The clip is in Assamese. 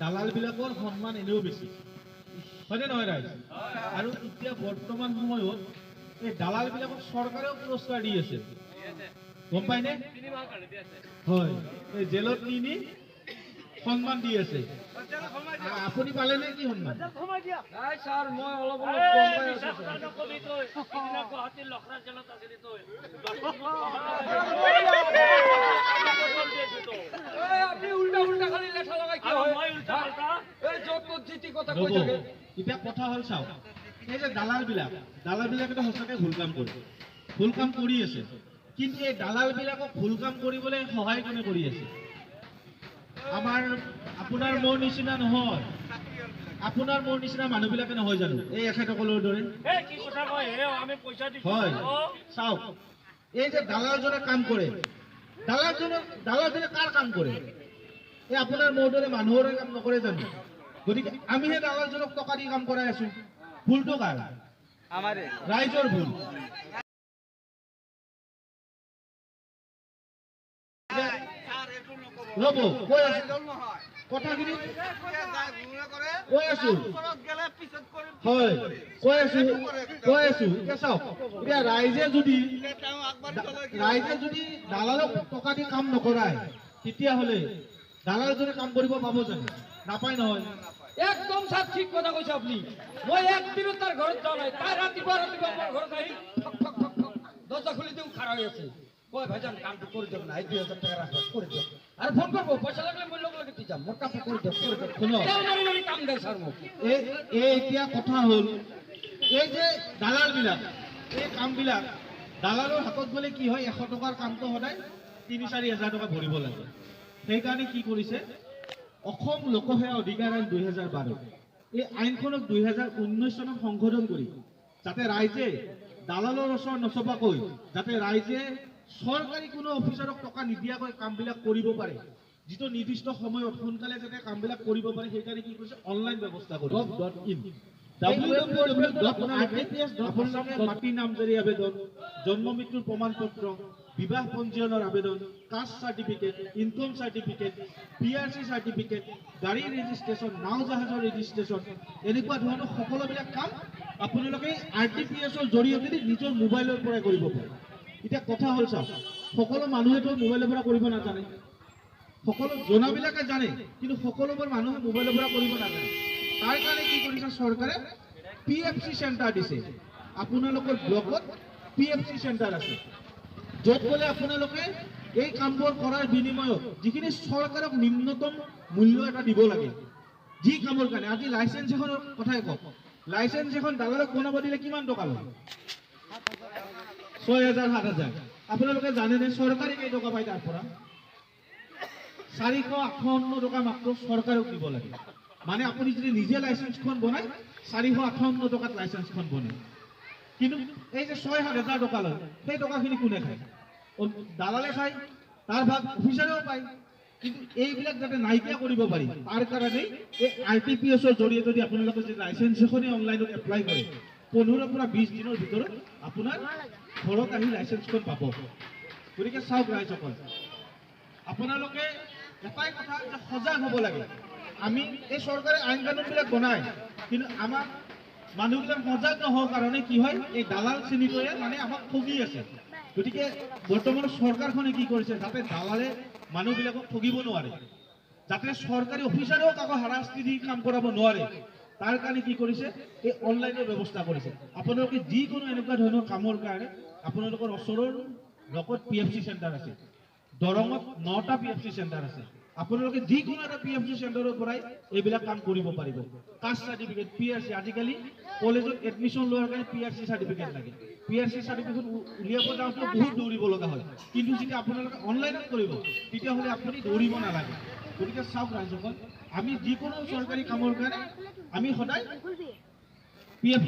দালাল বিলাকৰ সন্মান এনেও বেছি হয়নে নহয় ৰাইজ আৰু এতিয়া বৰ্তমান সময়ত এই দালাল বিলাকক চৰকাৰেও পুৰস্কাৰ দি আছে গম পাইনে হয় এই জেলত নি সন্মান দি আছে আপুনি পালে নে কি সন্মান নাই স্যার মই অলপ অলপ কম পাই আছো আপনি উল্টা উল্টা খালি লেখা লাগাই কি হয় এই যত জিতি কথা কই থাকে এটা কথা হল চাও এই যে দালাল বিলাকে সঁচাকে ভুল কাম কৰি আছে কিন্তু এই দালাল বিলাকক ভুল কাম কৰিবলৈ সহায় কোনে কৰি আছে আমাৰ আপোনাৰ মোৰ নিচিনা নহয় আপোনাৰ মোৰ নিচিনা মানুহবিলাকে নহয় জানো এই এখেতসকলৰ দৰে কি কথা কয় হে আমি পইচা দিছো হয় চাওক এই যে দালালজনে কাম কৰে দালালজনে কাৰ কাম কৰে এই আপোনাৰ মোৰ দৰে মানুহৰে কাম নকৰে জানো গতিকে আমিহে দালালজনক টকা দি কাম কৰাই আছো ভুলটো কাৰ আমাৰে ৰাইজৰ ভুল ৰ'ব কৈ আছো কথাখিনি কৈ আছো হয় কৈ আছো এতিয়া চাওক এতিয়া ৰাইজে যদি দালালক টকা দি কাম নকৰায় তেতিয়াহ'লে দালালজনে কাম কৰিব পাব জানো নাপায় নহয় একদম সব ঠিক কথা কইছে আপনি মই একদিন তার ঘর যাও নাই তাই ৰাতিপুৱা আমার ঘর আহি দরজা খুলে দিও খাড়া হয়ে আছে কই ভাইজান কামটা করে দেব না 2000 টাকা রাখো করে দেব আর ফোন করবো পয়সা লাগলে মই লগ লাগে যাম মোর কামটা করে দেব শুনো কেউ নরি কাম দেয় স্যার মোক এই এতিয়া কথা হল এই যে দালালবিলাক এই কামবিলাক দালালৰ হাতত গ'লে কি হয় 100 টকাৰ কামটো সদায় 3-4 হাজাৰ টকা ভৰিব লাগে সেইকাৰণে কি কৰিছে অসম লোকসেৱা অধিকাৰ আইন 2012 এই আইনখনক 2019 চনত সংশোধন কৰি যাতে ৰাইজে দালালৰ ওচৰ নচপাকৈ যাতে ৰাইজে চৰকাৰী কোনো অফিচাৰক টকা নিদিয়াকৈ কামবিলাক কৰিব পাৰে যিটো নিৰ্দিষ্ট সময়ত সোনকালে যাতে কামবিলাক কৰিব পাৰে সেইকাৰণে কি কৰিছে অনলাইন ব্যৱস্থা কৰি gov.in আপোনালোকে মাটি নামজাৰি আবেদন জন্ম মৃত্যুৰ প্ৰমাণ পত্ৰ বিবাহ পঞ্জীয়নৰ আবেদন caste certificate income certificate PRC certificate গাড়ী ৰেজিষ্ট্ৰেশ্যন নাও জাহাজৰ ৰেজিষ্ট্ৰেশ্যন এনেকুৱা ধৰণৰ সকলোবিলাক কাম আপোনালোকে RTPS-ৰ জৰিয়তে নিজৰ মোবাইলৰ পৰা কৰিব পাৰে এতিয়া কথা হ'ল চাওক সকলো মানুহেতো মোবাইলৰ পৰা কৰিব নাজানে সকলো জনাবিলাকে জানে কিন্তু সকলোবোৰ মানুহে মোবাইলৰ পৰা কৰিব নাজানে তাৰ কাৰণে কি কৰিছে চৰকাৰে PFC চেণ্টাৰ দিছে আপোনালোকৰ ব্লকত PFC চেণ্টাৰ আছে য'ত গ'লে আপোনালোকে এই কামবোৰ কৰাৰ বিনিময়ত যিখিনি চৰকাৰক নিম্নতম মূল্য এটা দিব লাগে যি কামৰ কাৰণে আজি লাইচেন্স এখনৰ কথাই কওক লাইচেন্স এখন দালালক বনাব দিলে কিমান টকা লয় 6,000-7,000 আপোনালোকে জানেনে চৰকাৰে কেই টকা পায় তাৰ পৰা 458 টকা মাত্ৰ চৰকাৰক দিব লাগে মানে আপুনি যদি নিজে লাইসেন্সখন বনায় 458 টকাত লাইসেন্সখন বনায় কিন্তু এই যে 6,000 টকা লয় সেই টকাখিনি কোনে খায় দালালে খায় তাৰ ভাগ অফিচাৰেও পায় কিন্তু এইবিলাক যাতে নাইকিয়া কৰিব পাৰি তাৰ কাৰণে এই RTPS-ৰ জৰিয়তে যদি আপোনালোকে যে লাইসেন্স এখনে অনলাইনত এপ্লাই কৰে 15 পৰা 20 দিনৰ ভিতৰত আপোনাৰ ঘৰত আহি লাইসেন্সখন পাব গতিকে চাওক ৰাইজসকল আপোনালোকে এটাই কথা যে সজাগ হ'ব লাগে আমি এই চৰকাৰে আইন কানুনবিলাক বনায় কিন্তু আমাক মানুহবিলাক সজাগ নোহোৱাৰ কাৰণে কি হয় এই দালাল শ্ৰেণীটোৱে মানে আমাক ঠগি আছে গতিকে বৰ্তমান চৰকাৰখনে কি কৰিছে যাতে দালালে মানুহবিলাকক ঠগিব নোৱাৰে যাতে চৰকাৰী অফিচাৰেও কাকো হাৰাশাস্তি দি কাম কৰাব নোৱাৰে তাৰ কাৰণে কি কৰিছে এই অনলাইনৰ ব্যৱস্থা কৰিছে আপোনালোকে যিকোনো এনেকুৱা ধৰণৰ কামৰ কাৰণে আপোনালোকৰ ওচৰৰ লগত PFC চেণ্টাৰ আছে দৰঙত 9টা PFC চেণ্টাৰ আছে আপোনালোকে যিকোনো এটা PFC চেণ্টাৰৰ পৰাই এইবিলাক কাম কৰিব পাৰিব কাষ্ট চাৰ্টিফিকেট PRC আজিকালি কলেজত এডমিশ্যন লোৱাৰ কাৰণে PRC চাৰ্টিফিকেট লাগে PRC চাৰ্টিফিকেট উলিয়াব যাওঁতে বহুত দৌৰিব লগা হয় কিন্তু যেতিয়া আপোনালোকে অনলাইনত কৰিব তেতিয়াহ'লে আপুনি দৌৰিব নালাগে গতিকে চাওক ৰাইজসকল আমি যিকোনো চৰকাৰী কামৰ কাৰণে আমি সদায় PFC